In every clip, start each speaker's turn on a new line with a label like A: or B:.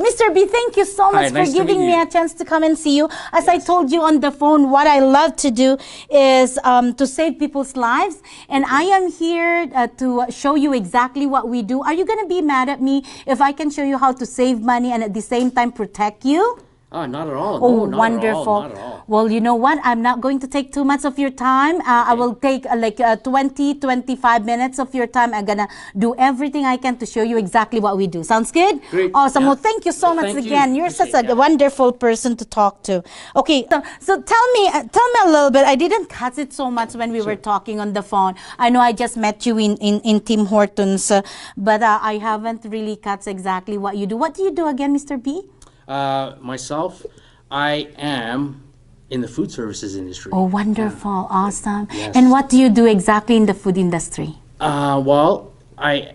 A: Mr. B, thank you so much
B: Hi,
A: for
B: nice to
A: giving
B: meet
A: me
B: you.
A: a chance to come and see you. As I told you on the phone, what I love to do is to save people's lives. And I am here to show you exactly what we do. Are you going to be mad at me if I can show you how to save money and at the same time protect you?
B: Not at all.
A: Oh,
B: No, not
A: wonderful.
B: at all. Not at all.
A: Well, you know what? I'm not going to take too much of your time. I will take 20, 25 minutes of your time. I'm going to do everything I can to show you exactly what we do. Sounds good?
B: Great.
A: Awesome.
B: Yeah.
A: Well, thank you so
B: Well,
A: much
B: thank you.
A: again. You're such
B: Appreciate
A: a
B: it.
A: wonderful person to talk to. Okay, so tell me a little bit. I didn't cut it so much when we were talking on the phone. I know I just met you in Tim Hortons, but I haven't really cut exactly what you do. What do you do again, Mr. B?
B: Myself, I am in the food services industry.
A: Oh, wonderful. Awesome.
B: Yes.
A: And what do you do exactly in the food industry?
B: Well, I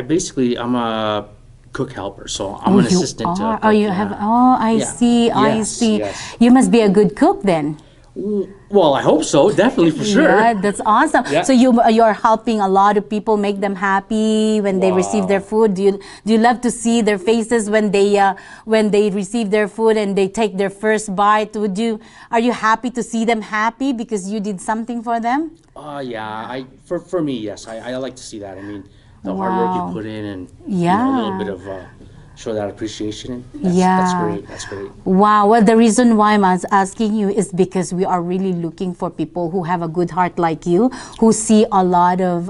B: basically I'm a cook helper, so I'm an assistant to a cook.
A: Oh, you
B: yeah.
A: have. Oh, I
B: Yeah.
A: see. I
B: Yes,
A: see.
B: yes.
A: You must be a good cook then.
B: Well, I hope so. Definitely for sure.
A: Yeah, that's awesome.
B: Yeah.
A: So you're helping a lot of people, make them happy when they receive their food. Do you love to see their faces when they receive their food and they take their first bite? Are you happy to see them happy because you did something for them?
B: Yeah. For me, yes. I like to see that. I mean, the hard work you put in and a little bit of show that appreciation. And that's great. That's great.
A: Wow. Well, the reason why I'm asking you is because we are really looking for people who have a good heart like you, who see a lot of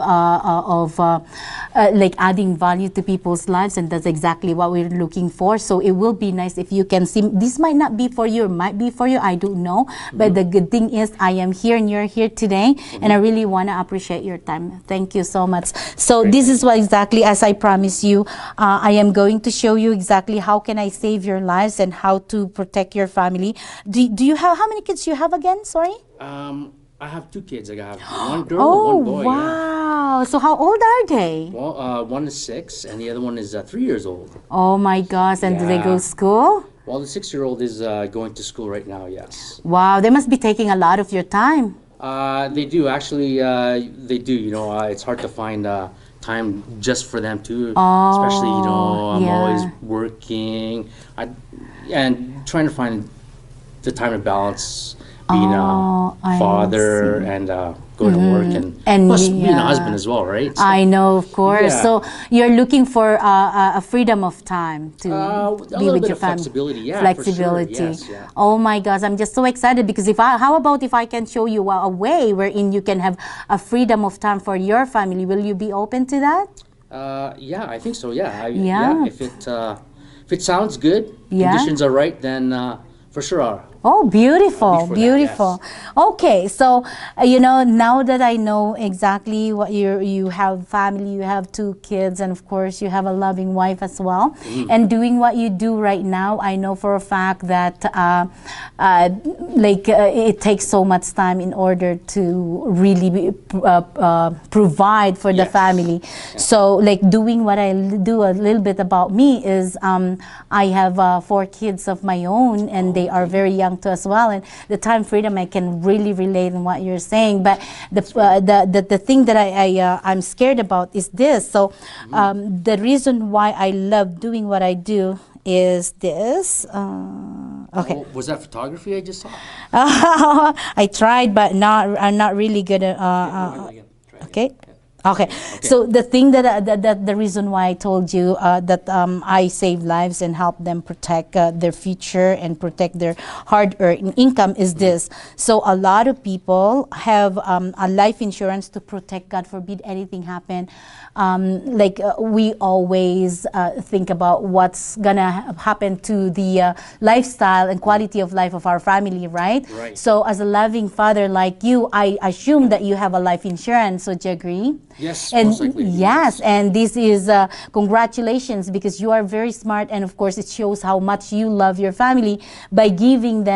A: like adding value to people's lives, and that's exactly what we're looking for. So it will be nice if you can see. This might not be for you, or might be for you. I don't know. But the good thing is, I am here and you're here today, and I really want to appreciate your time. Thank you so much. So this is what exactly, as I promised you, I am going to show you exactly how can I save your lives and how to protect your family. Do you have, how many kids you have again? Sorry?
B: I have two kids. I have one girl, one boy.
A: Wow.
B: Yeah.
A: So how old are they?
B: Well, one is 6, and the other one is 3 years old.
A: Oh my gosh. And do they go to
B: Yeah.
A: school?
B: Well, the 6-year-old is going to school right now. Yes.
A: Wow. They must be taking a lot of your time.
B: They do actually. They do. It's hard to find time just for them too. Especially, I'm always working. And trying to find the time to balance being a father and going to work and plus being a husband as well, right? So,
A: I know, of course.
B: Yeah.
A: So you're looking for a freedom of time to be with your family.
B: Flexibility, yeah,
A: Flexibility.
B: for sure. Yes, yeah.
A: Oh my gosh, I'm just so excited because how about if I can show you a way wherein you can have a freedom of time for your family? Will you be open to that?
B: Yeah, I think so. Yeah,
A: Yeah.
B: If it sounds good, conditions are right, then for sure.
A: Oh, beautiful,
B: I'll be for that,
A: beautiful. Okay, so now that I know exactly what you have family, you have 2 kids, and of course you have a loving wife as well. And doing what you do right now, I know for a fact that it takes so much time in order to really provide for the family. So like doing what I do a little bit about me is I have 4 kids of my own, and they are very young to as well, and the time freedom I can really relate in what you're saying. But the thing that I'm scared about is this. So the reason why I love doing what I do is this. Okay.
B: Oh, was that photography I just saw?
A: I tried, but I'm not really good at. Okay. Okay. So the thing that the reason why I told you that I save lives and help them protect their future and protect their hard-earned income is this. So a lot of people have a life insurance to protect, God forbid anything happen. We always think about what's gonna happen to the lifestyle and quality of life of our family, right?
B: Right.
A: So as a loving father like you, I assume that you have a life insurance. So do you agree?
B: Yes,
A: And
B: most likely.
A: yes, and this is congratulations, because you are very smart, and of course it shows how much you love your family by giving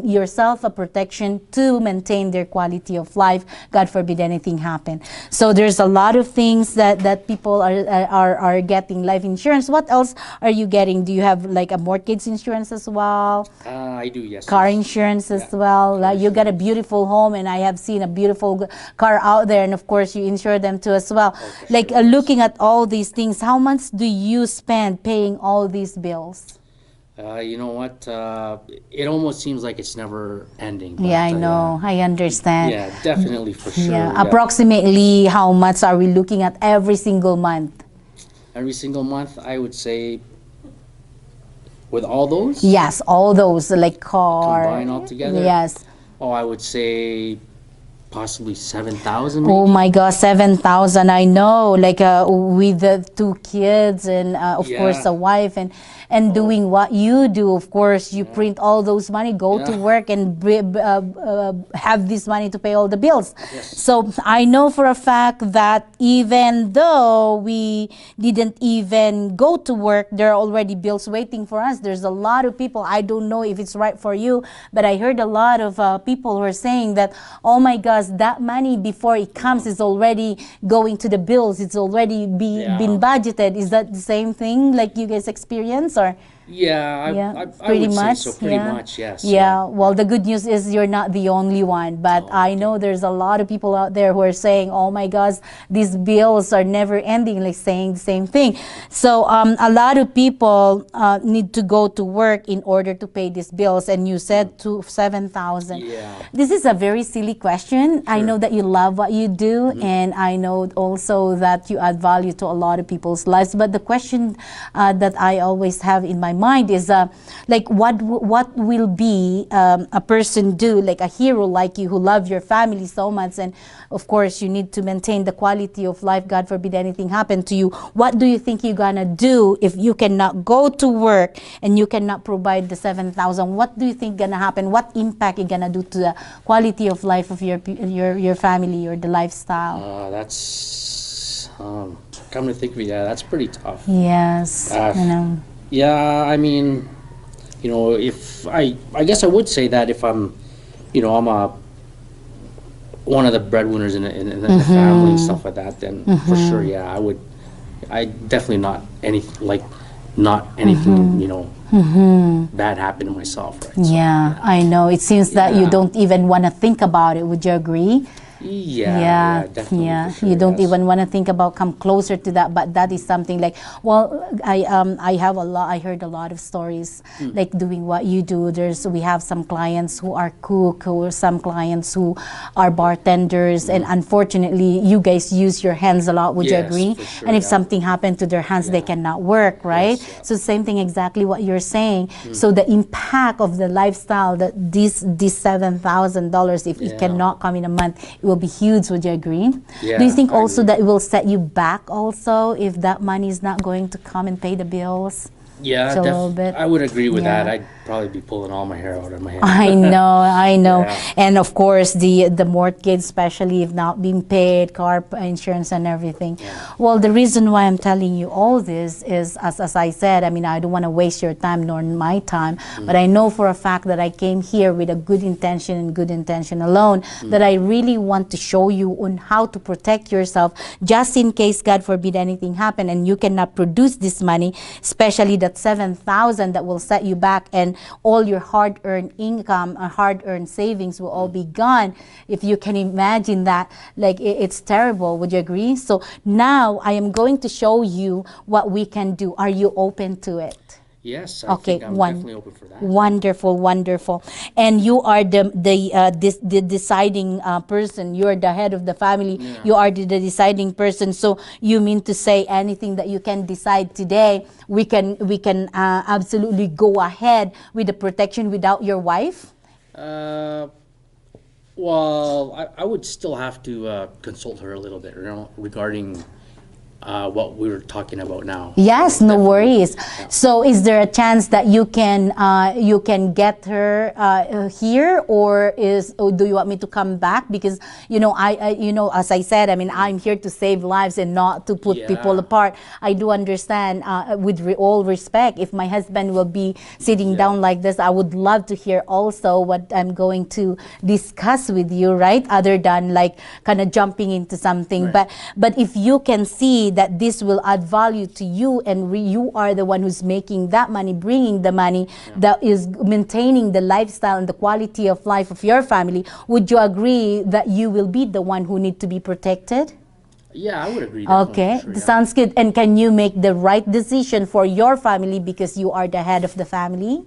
A: yourself a protection to maintain their quality of life. God forbid anything happen. So there's a lot of things that people are getting life insurance. What else are you getting? Do you have like a mortgage insurance as well?
B: I do, yes.
A: Car insurance as well. You got a beautiful home, and I have seen a beautiful car out there, and of course you insure them too as well.
B: for
A: Like
B: sure,
A: looking at all these things, how much do you spend paying all these bills?
B: You know what? It almost seems like it's never ending. But,
A: Yeah, I know. I understand.
B: Yeah, definitely for sure.
A: Yeah. Approximately how much are we looking at every single month?
B: Every single month, I would say, with all those
A: Yes, all those like car.
B: combined all together.
A: Yes.
B: Oh, I would say possibly 7,000.
A: Oh
B: Maybe.
A: my God, 7,000. I know, like with the two kids and of course
B: Yeah.
A: a wife and doing what you do. Of course, you print all those money, go to
B: Yeah.
A: work and have this money to pay all the bills.
B: Yes.
A: So I know for a fact that even though we didn't even go to work, there are already bills waiting for us. There's a lot of people. I don't know if it's right for you, but I heard a lot of people who are saying that, oh my gosh, that money before it comes is already going to the bills. It's already
B: Yeah.
A: been budgeted. Is that the same thing like you guys experience or?
B: Yeah,
A: Yeah,
B: I
A: pretty
B: would
A: much.
B: say so. Pretty
A: Yeah.
B: much, yes.
A: Yeah. Well, the good news is you're not the only one, but I know there's a lot of people out there who are saying, "Oh my gosh, these bills are never ending," like saying the same thing. So, a lot of people need to go to work in order to pay these bills, and you said to 7,000.
B: Yeah.
A: This is a very silly question. I know that you love what you do, and I know also that you add value to a lot of people's lives. But the question that I always have in my mind is like what will be a person do, like a hero like you who love your family so much, and of course you need to maintain the quality of life, God forbid anything happen to you. What do you think you're gonna do if you cannot go to work and you cannot provide the 7,000? What do you think gonna happen? What impact you gonna do to the quality of life of your family or the lifestyle?
B: That's come to think of it, yeah, that's pretty tough.
A: Yes, you know.
B: Yeah, I mean, if I guess I would say that if I'm a one of the breadwinners in the family and stuff like that, then for sure, yeah, I definitely not anything, bad happen to myself, right? So,
A: Yeah, I know. It seems that you
B: Yeah.
A: don't even want to think about it. Would you agree?
B: yeah, definitely.
A: Yeah.
B: For sure,
A: You don't
B: yes.
A: even want to think about come closer to that, but that is something like, well, I have a lot. I heard a lot of stories like doing what you do. We have some clients who are cook, or some clients who are bartenders, and unfortunately, you guys use your hands a lot. Would you
B: Yes,
A: agree?
B: for sure,
A: And if
B: yeah.
A: something happened to their hands, they cannot work, right?
B: Yes, yeah.
A: So same thing exactly what you're saying. So the impact of the lifestyle that this $7,000, if it
B: Yeah.
A: cannot come in a month, it will be huge. Would you agree?
B: Yeah,
A: Do you think
B: I
A: also
B: agree.
A: that it will set you back also if that money is not going to come and pay the bills?
B: Yeah,
A: So a little bit.
B: I would agree with
A: Yeah.
B: that. I'd probably be pulling all my hair out of my head.
A: I know.
B: Yeah.
A: And of course the mortgage, especially if not being paid, car insurance and everything. Well, the reason why I'm telling you all this is, as I said, I mean, I don't want to waste your time nor my time, but I know for a fact that I came here with a good intention and good intention alone, that I really want to show you on how to protect yourself just in case, God forbid, anything happen and you cannot produce this money, especially that 7,000 that will set you back, and all your hard-earned income or hard-earned savings will all be gone. If you can imagine that, like it's terrible. Would you agree? So now I am going to show you what we can do. Are you open to it?
B: Yes, I think I'm definitely open for that.
A: Wonderful, wonderful. And you are the deciding person. You are the head of the family.
B: Yeah.
A: You are the deciding person. So you mean to say anything that you can decide today, we can absolutely go ahead with the protection without your wife?
B: Well, I would still have to consult her a little bit, regarding what we were talking about now.
A: Yes, no worries. So, is there a chance that you can get her here, or do you want me to come back? Because I as I said, I mean, I'm here to save lives and not to put people
B: Yeah.
A: apart. I do understand. With all respect, if my husband will be sitting down like this, I would love to hear also what I'm going to discuss with you, right? Other than like kind of jumping into something,
B: Right.
A: but if you can see that this will add value to you, and you are the one who's making that money, bringing the money, that is maintaining the lifestyle and the quality of life of your family, would you agree that you will be the one who need to be protected?
B: Yeah, I would agree. Definitely,
A: Okay,
B: for sure,
A: that
B: yeah.
A: sounds good. And can you make the right decision for your family because you are the head of the family?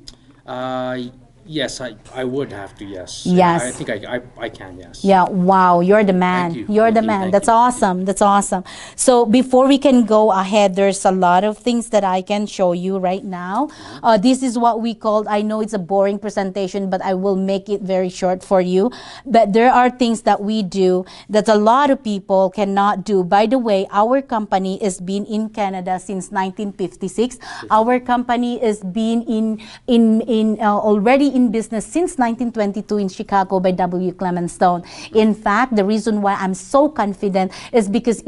B: Uh, yes, I would have to. Yes, yeah, I
A: Yes.
B: think I can. Yes.
A: Yeah, wow, you're the
B: Thank
A: man.
B: you.
A: You're the
B: Thank you.
A: man.
B: Thank
A: That's
B: you.
A: awesome. That's awesome. So before we can go ahead, there's a lot of things that I can show you right now. This is what we called, I know it's a boring presentation, but I will make it very short for you. But there are things that we do that a lot of people cannot do. By the way, our company has been in Canada since 1956. Our company has been in already in business since 1922 in Chicago by W. Clement Stone. In fact, the reason why I'm so confident is because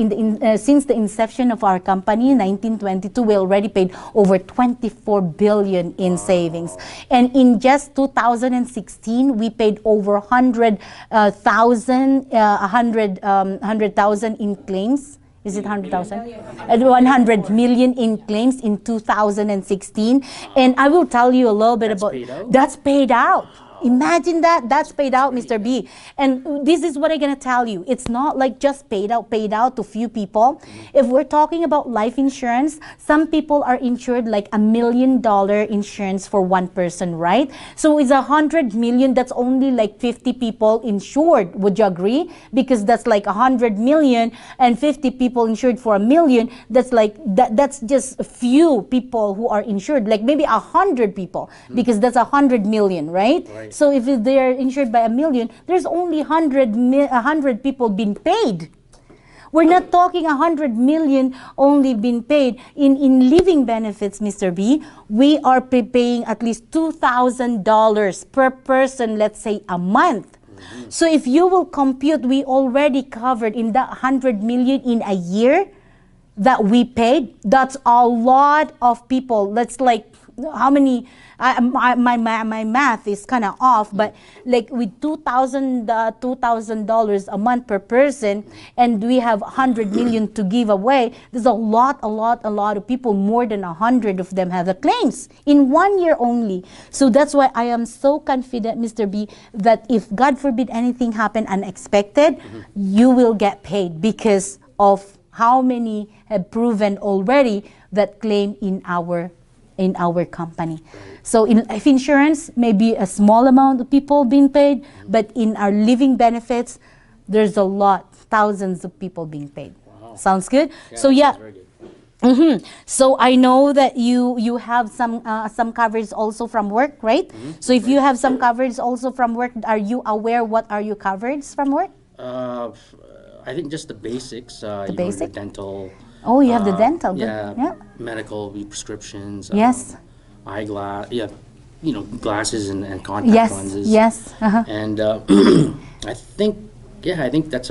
A: since the inception of our company, 1922, we already paid over 24 billion in savings. And in just 2016, we paid over 100,000 in claims. Is it 100,000? 100 million in claims in 2016. And I will tell you a little bit
B: That's
A: about
B: paid out?
A: that's paid out. Imagine that. That's paid out, Mr. B. And this is what I'm going to tell you. It's not like just paid out to few people. If we're talking about life insurance, some people are insured like $1 million insurance for one person, right? So it's 100 million. That's only like 50 people insured. Would you agree? Because that's like 100 million and 50 people insured for $1 million. That's like, that's just a few people who are insured. Like maybe 100 people because that's 100 million, right?
B: Right.
A: So if they are insured by $1 million, there's only 100 people being paid. We're not talking 100 million only being paid in living benefits, Mr. B. We are paying at least $2,000 per person, let's say a month. So if you will compute, we already covered in that 100 million in a year that we paid. That's a lot of people. That's like how many? My math is kind of off, but like with $2,000 a month per person, and we have 100 million to give away. There's a lot of people. More than 100 of them have the claims in 1 year only. So that's why I am so confident, Mr. B, that if God forbid anything happen unexpected, you will get paid because of how many have proven already that claim in our company. So in life insurance, maybe a small amount of people being paid, but in our living benefits, there's a lot, thousands of people being paid.
B: Wow.
A: Sounds good?
B: Yeah,
A: So
B: that
A: yeah.
B: sounds very good.
A: So I know that you have some coverage also from work, right? So if you have some coverage also from work, are you aware what are your coverage from work?
B: I think just the basics. The
A: basic?
B: Your dental.
A: Oh, you have the dental. Good.
B: Yeah. Medical prescriptions.
A: Yes.
B: Eyeglass. Yeah. Glasses and contact
A: Yes.
B: lenses.
A: Yes.
B: And I think that's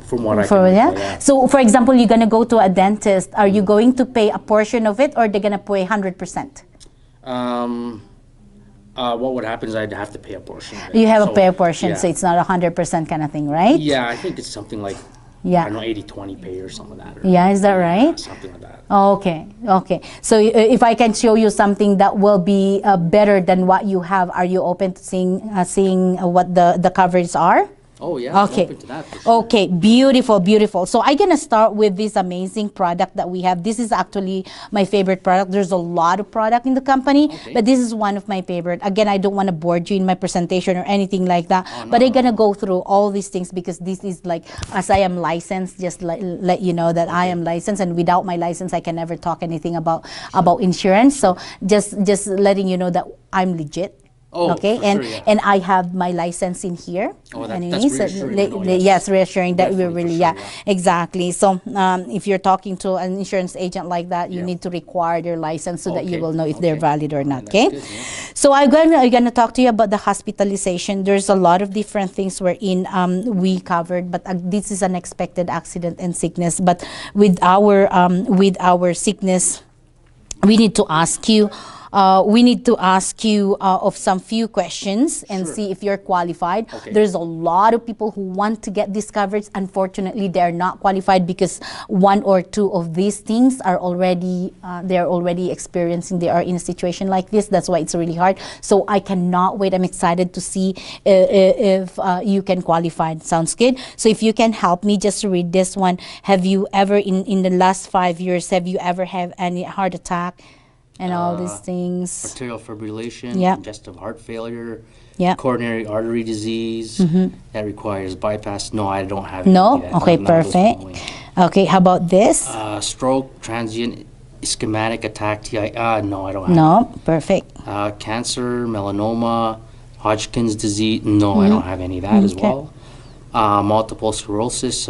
B: from what I
A: For
B: can
A: yeah.
B: recall, yeah.
A: So for example, you're gonna go to a dentist. Are you going to pay a portion of it, or they're gonna pay 100%?
B: What would happen is I'd have to pay a portion of it.
A: You have
B: So,
A: a pay portion,
B: yeah.
A: so it's not 100% kind of thing, right?
B: Yeah, I think it's something like,
A: Yeah.
B: I don't know, 80-20 pay or something like that. Or
A: Yeah, is that right?
B: something like that.
A: Okay, okay. So if I can show you something that will be better than what you have, are you open to seeing what the coverages are?
B: Oh yeah, I'm
A: Okay.
B: open to that for sure.
A: Okay, beautiful, beautiful. So I'm gonna start with this amazing product that we have. This is actually my favorite product. There's a lot of product in the company,
B: Okay.
A: but this is one of my favorite. Again, I don't want to bore you in my presentation or anything like that,
B: Oh,
A: but
B: no,
A: I'm gonna go through all these things because this is like, as I am licensed, just let you know that I am licensed, and without my license, I can never talk anything about insurance. So just letting you know that I'm legit.
B: Oh,
A: Okay,
B: for
A: and
B: sure, yeah.
A: and I have my license in here.
B: Oh, that's
A: Anyways,
B: reassuring to know, yes.
A: yes, reassuring that we're
B: Definitely, for
A: really,
B: sure,
A: yeah, exactly. So if you're talking to an insurance agent like that, you
B: Yeah.
A: need to require their license so that you
B: Okay,
A: will know if they're
B: okay.
A: valid or not.
B: That's
A: Okay.
B: good, yeah.
A: So I'm gonna talk to you about the hospitalization. There's a lot of different things wherein we covered, but this is an expected accident and sickness. But with our sickness, we need to ask you, we need to ask you of some few questions and
B: Sure.
A: see if you're qualified.
B: Okay.
A: There's a lot of people who want to get this coverage. Unfortunately, they're not qualified because one or two of these things are already they're already experiencing. They are in a situation like this. That's why it's really hard. So I cannot wait. I'm excited to see if you can qualify. Sounds good. So if you can help me just to read this one. Have you ever in the last 5 years have you ever had any heart attack and all these things?
B: Arterial fibrillation,
A: Yeah.
B: congestive heart failure,
A: Yeah.
B: coronary artery disease that requires bypass. No, I don't have any
A: No?
B: of that.
A: Okay,
B: None of those
A: perfect.
B: following.
A: Okay, how about this?
B: Stroke, transient ischemic attack, TI. No, I don't have.
A: No, perfect.
B: Cancer, melanoma, Hodgkin's disease. No, I don't have any of that as
A: Okay.
B: well. Multiple sclerosis,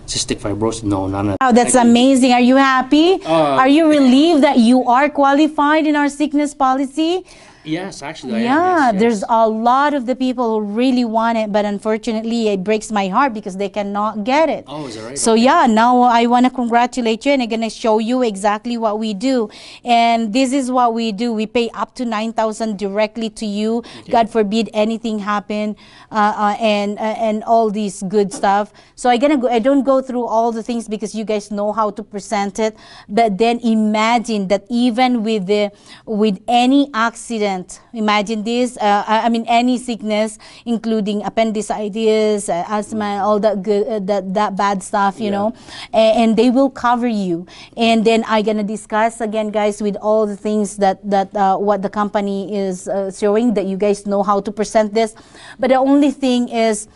B: cystic fibrosis. No, none of
A: Oh, that's
B: Thank you.
A: amazing. Are you happy? Are you relieved that you are qualified in our sickness policy?
B: Yes, actually, I am.
A: Yeah,
B: Yes, yes.
A: there's a lot of the people who really want it, but unfortunately, it breaks my heart because they cannot get it.
B: Oh, is that right?
A: So
B: Okay.
A: yeah, now I want to congratulate you, and I'm gonna show you exactly what we do. And this is what we do. We pay up to 9,000 directly to you. God forbid anything happen, and all these good stuff. So I don't go through all the things because you guys know how to present it. But then imagine that even with any accident. Imagine this. I mean, any sickness, including appendicitis, asthma, all that good, that bad stuff, you know, and they will cover you. And then I'm gonna discuss again, guys, with all the things that what the company is showing, that you guys know how to present this. But the only thing is,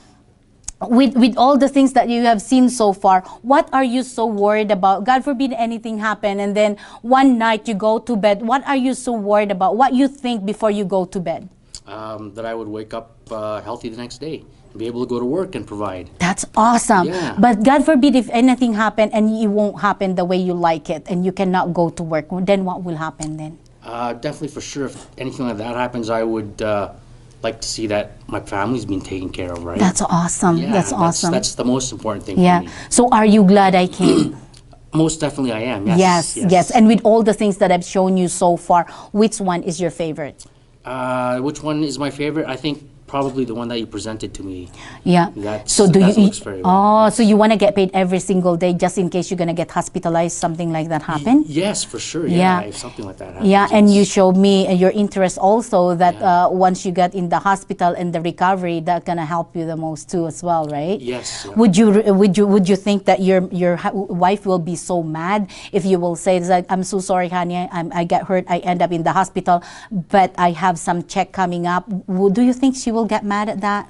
A: with all the things that you have seen so far, what are you so worried about? God forbid anything happen, and then one night you go to bed. What are you so worried about? What you think before you go to bed?
B: That I would wake up healthy the next day, and be able to go to work and provide.
A: That's awesome.
B: Yeah.
A: But God forbid if anything happen and it won't happen the way you like it, and you cannot go to work, then what will happen then?
B: Definitely, for sure, if anything like that happens, I would like to see that my family's being taken care of, right?
A: That's awesome.
B: Yeah,
A: that's awesome.
B: That's the most important thing
A: Yeah.
B: for me.
A: So are you glad I came?
B: Most definitely I am, yes.
A: Yes. And with all the things that I've shown you so far, which one is your favorite?
B: Which one is my favorite? I think probably the one that you presented to me.
A: Yeah.
B: That's,
A: So do
B: that
A: you?
B: looks very well.
A: So you want to get paid every single day just in case you're gonna get hospitalized, something like that happen?
B: Yes, for sure.
A: Yeah.
B: Yeah, if something like that happens.
A: Yeah, and
B: yes.
A: you showed me your interest also that once you get in the hospital and the recovery, that's gonna help you the most too as well, right?
B: Yes. Yeah.
A: Would you think that your wife will be so mad if you will say like, I'm so sorry, honey, I get hurt, I end up in the hospital, but I have some check coming up. Do you think she will get mad at that?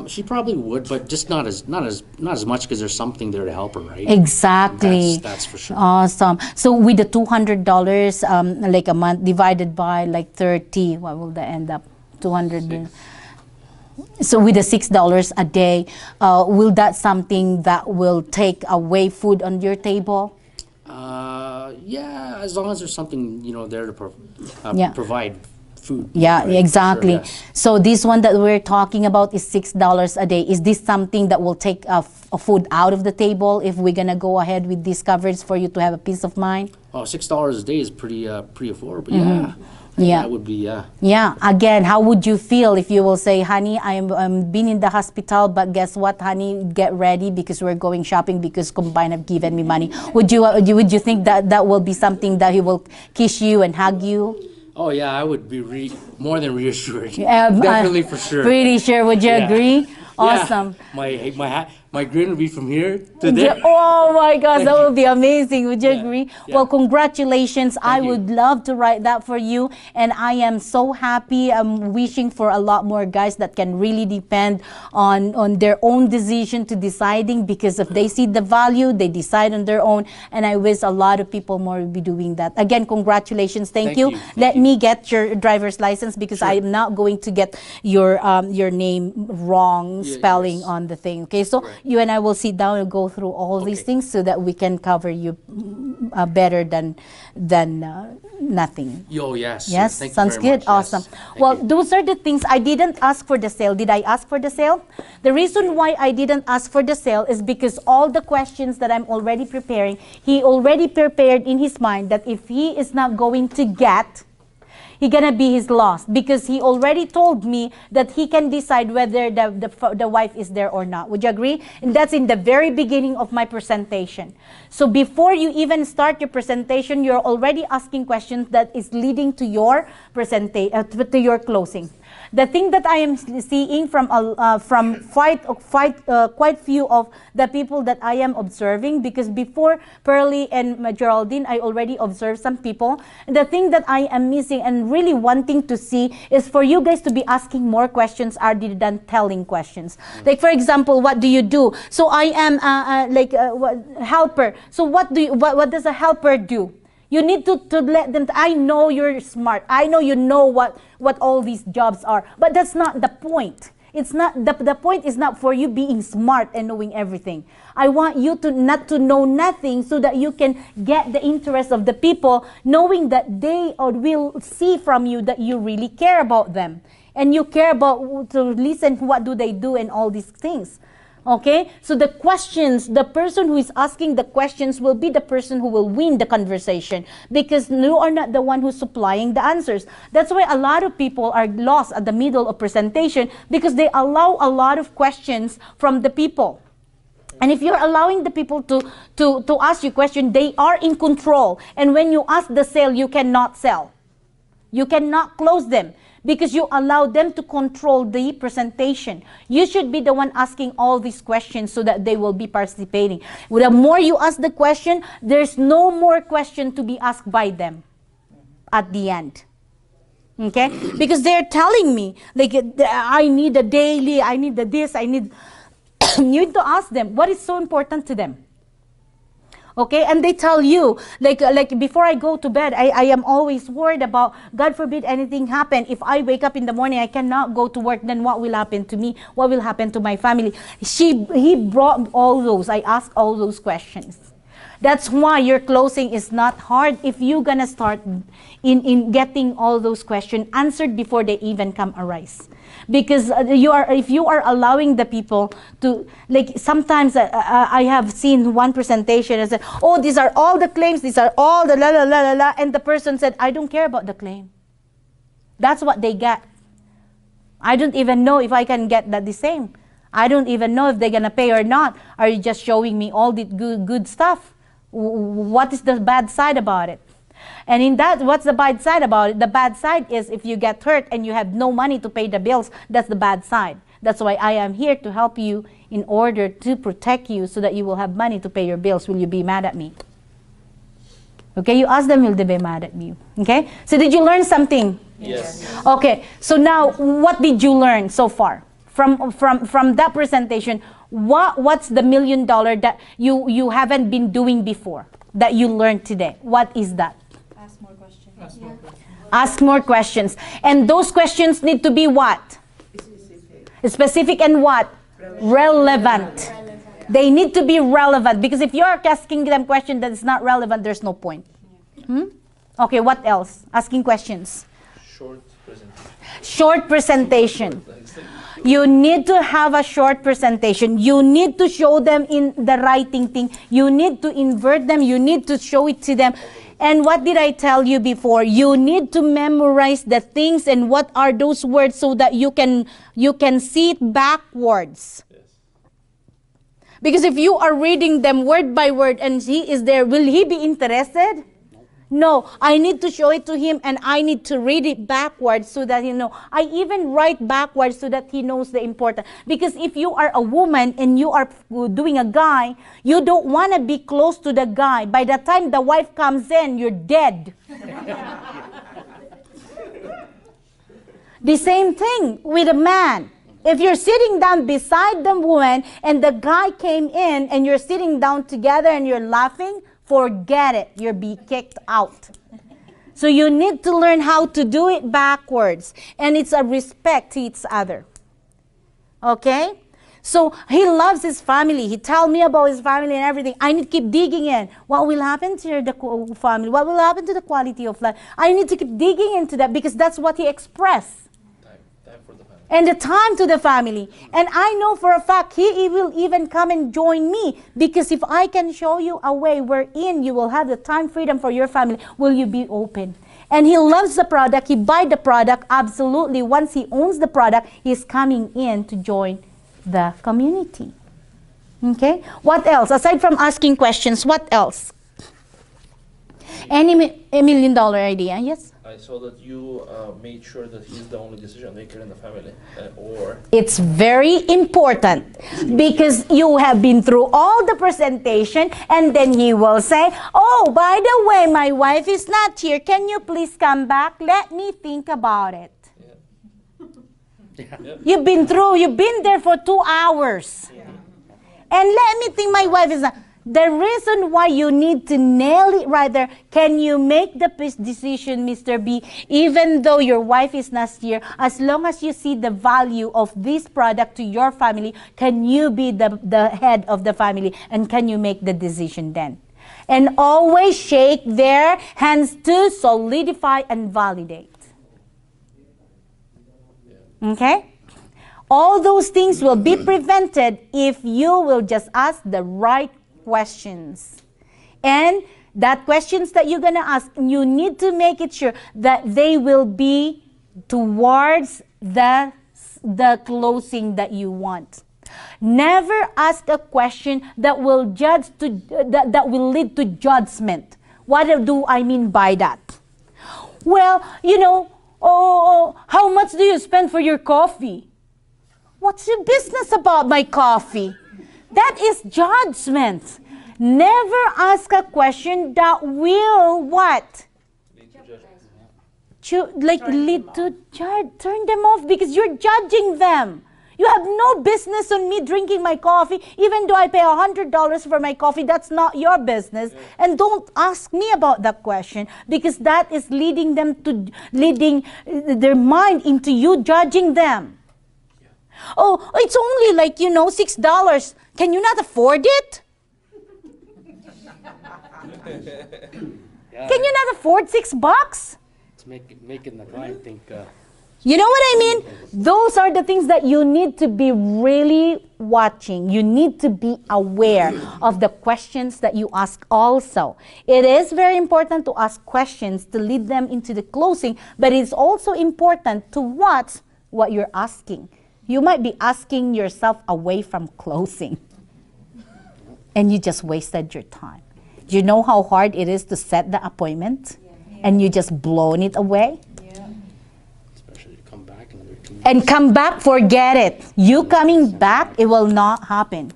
B: She probably would, but just not as much because there's something there to help her, right?
A: Exactly.
B: That's for sure.
A: Awesome. So with the $200 like a month divided by like 30, what will that end up? 200. So with the $6 a day, will that something that will take away food on your table?
B: Yeah, as long as there's something there to
A: Yeah.
B: provide food.
A: Yeah,
B: right? For
A: exactly.
B: Sure, yes.
A: So this one that we're talking about is $6 a day. Is this something that will take a food out of the table if we're gonna go ahead with this coverage for you to have a peace of mind?
B: Oh, $6 a day is pretty affordable. Yeah.
A: Yeah.
B: That would be
A: Yeah. Again, how would you feel if you will say, honey, I'm been in the hospital, but guess what, honey, get ready because we're going shopping because Combine have given me money. Would you think that will be something that he will kiss you and hug you?
B: Oh yeah, I would be more than reassured. Definitely for sure.
A: Pretty sure. Would you
B: Yeah.
A: agree?
B: Yeah.
A: Awesome.
B: My grin would be from here to there.
A: Oh my gosh, that would be amazing. Would you
B: Yeah,
A: agree?
B: yeah.
A: Well, congratulations. I
B: you.
A: would love to write that for you. And I am so happy. I'm wishing for a lot more guys that can really depend on their own decision to deciding, because if they see the value, they decide on their own. And I wish a lot of people more will be doing that. Again, congratulations. Thank you. Let me get your driver's license because
B: Sure.
A: I'm not going to get your name wrong spelling
B: yes.
A: on the thing. Okay, so
B: Right.
A: you and I will sit down and go through all these
B: Okay.
A: things so that we can cover you better than nothing.
B: Yes.
A: Yes,
B: Thank you
A: sounds
B: very
A: good.
B: much.
A: Awesome.
B: Yes. Thank
A: Well,
B: you.
A: those are the things. I didn't ask for the sale. Did I ask for the sale? The reason why I didn't ask for the sale is because all the questions that I'm already preparing, he already prepared in his mind that if he is not going to get, He gonna be his loss, because he already told me that he can decide whether the wife is there or not. Would you agree? And that's in the very beginning of my presentation. So before you even start your presentation, you're already asking questions that is leading to your to your closing. The thing that I am seeing from quite few of the people that I am observing, because before Pearlie and Geraldine, I already observed some people. And the thing that I am missing and really wanting to see is for you guys to be asking more questions other than telling questions. Like, for example, what do you do? So I am helper. So what does a helper do? You need to let them, I know you're smart. I know you know what all these jobs are. But that's not the point. It's not, the point is not for you being smart and knowing everything. I want you to not to know nothing so that you can get the interest of the people, knowing that they will see from you that you really care about them. And you care about to listen what do they do and all these things. Okay, so the questions, the person who is asking the questions will be the person who will win the conversation, because you are not the one who's supplying the answers. That's why a lot of people are lost at the middle of presentation, because they allow a lot of questions from the people. And if you're allowing the people to ask you questions, they are in control. And when you ask the sale, you cannot sell. You cannot close them, because you allow them to control the presentation. You should be the one asking all these questions so that they will be participating. The more you ask the question, there's no more question to be asked by them at the end. Okay? Because they're telling me, like, I need a daily, I need this, I need... You need to ask them, what is so important to them? Okay, and they tell you, like before I go to bed, I am always worried about, God forbid anything happen. If I wake up in the morning, I cannot go to work, then what will happen to me? What will happen to my family? He brought all those. I asked all those questions. That's why your closing is not hard if you're gonna start in getting all those questions answered before they even come arise. Because if you are allowing the people to, like, sometimes I have seen one presentation and said, oh, these are all the claims, these are all the la la la la la, and the person said, I don't care about the claim. That's what they get. I don't even know if I can get that the same. I don't even know if they're gonna pay or not. Are you just showing me all the good stuff? What is the bad side about it? And in that, what's the bad side about it? The bad side is if you get hurt and you have no money to pay the bills, that's the bad side. That's why I am here to help you in order to protect you so that you will have money to pay your bills. Will you be mad at me? Okay, you ask them, will they be mad at you? Okay, so did you learn something?
B: Yes.
A: Okay, so now what did you learn so far? From that presentation, what's the $1 million that you haven't been doing before that you learned today? What is that?
C: Ask more questions.
A: Ask more questions. And those questions need to be what? Specific and what? Relevant. They need to be relevant, because if you're asking them questions that is not relevant, there's no point. Okay, what else? Asking questions.
D: Short presentation.
A: Short presentation. You need to have a short presentation. You need to show them in the writing thing. You need to invert them. You need to show it to them. And what did I tell you before? You need to memorize the things and what are those words so that you can see it backwards.
D: Yes.
A: Because if you are reading them word by word and he is there, will he be interested? No, I need to show it to him and I need to read it backwards so that, I even write backwards so that he knows the important. Because if you are a woman and you are doing a guy, you don't want to be close to the guy. By the time the wife comes in, you're dead. The same thing with a man. If you're sitting down beside the woman and the guy came in and you're sitting down together and you're laughing, forget it. You'll be kicked out. So you need to learn how to do it backwards. And it's a respect to each other. Okay? So he loves his family. He tells me about his family and everything. I need to keep digging in. What will happen to the family? What will happen to the quality of life? I need to keep digging into that because that's what he expressed.
D: Time for the family.
A: And the time to the family. And I know for a fact he will even come and join me, because if I can show you a way wherein you will have the time freedom for your family, will you be open? and he loves the product, he buy the product, absolutely, once he owns the product, he's coming in to join the community. Okay? What else? Aside from asking questions, what else? Any $1 million idea? Yes?
D: I saw that you made sure that he's the only decision maker in the family, or
A: It's very important because you have been through all the presentation and then he will say, oh, by the way, my wife is not here. Can you please come back? Let me think about it. You've been there for 2 hours. And let me think, my wife is not. The reason why you need to nail it right there, can you make the decision, Mr. B, even though your wife is not here, as long as you see the value of this product to your family, can you be the head of the family and can you make the decision then? And always shake their hands to solidify and validate. Okay? All those things will be prevented if you will just ask the right questions. And that questions that you're going to ask, you need to make it sure that they will be towards the closing that you want. Never ask a question that will that will lead to judgment. What do I mean by that? Well, how much do you spend for your coffee? What's your business about my coffee? That is judgment. Never ask a question that will what? Lead to judge. Turn them off because you're judging them. You have no business on me drinking my coffee, even though I pay $100 for my coffee. That's not your business. Yeah. And don't ask me about that question because that is leading their mind into you judging them. Yeah. Oh, it's only $6. Can you not afford it? Can you not afford $6?
B: It's making the client think.
A: You know what I mean? Those are the things that you need to be really watching. You need to be aware of the questions that you ask also. It is very important to ask questions to lead them into the closing, but it's also important to watch what you're asking. You might be asking yourself away from closing, and you just wasted your time. Do you know how hard it is to set the appointment, and you just blown it away? And come back, forget it. You coming back, it will not happen.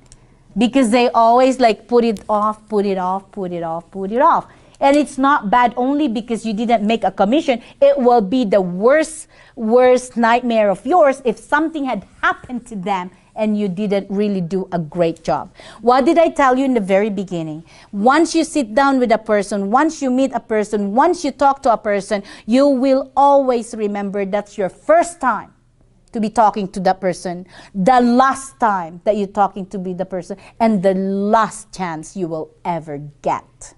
A: Because they always put it off. And it's not bad only because you didn't make a commission. It will be the worst nightmare of yours if something had happened to them and you didn't really do a great job. What did I tell you in the very beginning? Once you sit down with a person, once you meet a person, once you talk to a person, you will always remember that's your first time to be talking to that person, the last time that you're talking to the person, and the last chance you will ever get.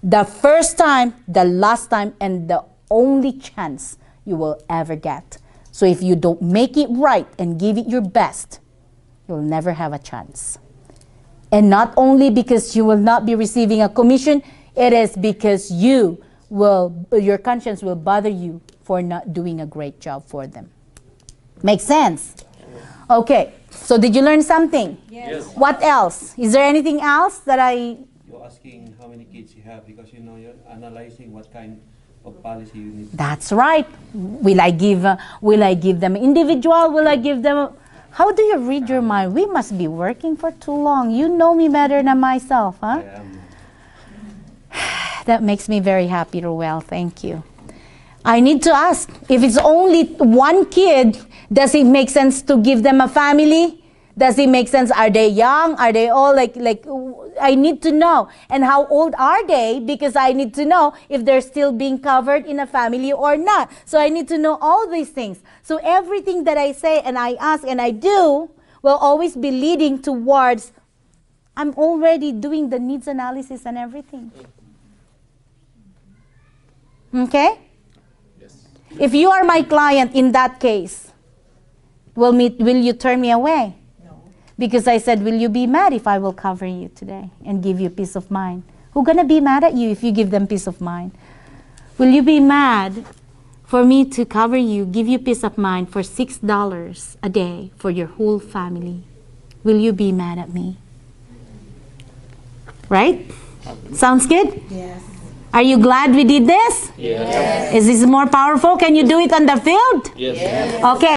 A: The first time, the last time, and the only chance you will ever get. So if you don't make it right and give it your best, you'll never have a chance. And not only because you will not be receiving a commission, it is because your conscience will bother you for not doing a great job for them. Make sense? Okay, so did you learn something?
D: Yes.
A: What else? Is there anything else that
C: You're asking how many kids you have because you're analyzing what kind of policy you need.
A: That's right. Will I give them individual? Will I give them? How do you read your mind? We must be working for too long. You know me better than myself, huh? That makes me very happy, Ruel. Thank you. I need to ask, if it's only one kid, does it make sense to give them a family? Does it make sense? Are they young? Are they all I need to know. And how old are they? Because I need to know if they're still being covered in a family or not. So I need to know all these things. So everything that I say and I ask and I do will always be leading towards, I'm already doing the needs analysis and everything. Okay? If you are my client in that case, will you turn me away? No. Because I said, will you be mad if I will cover you today and give you peace of mind? Who's going to be mad at you if you give them peace of mind? Will you be mad for me to cover you, give you peace of mind for $6 a day for your whole family? Will you be mad at me? Right? Sounds good?
E: Yes.
A: Are you glad we did this?
D: Yes.
A: Is this more powerful? Can you do it on the field?
D: Yes.
A: Okay.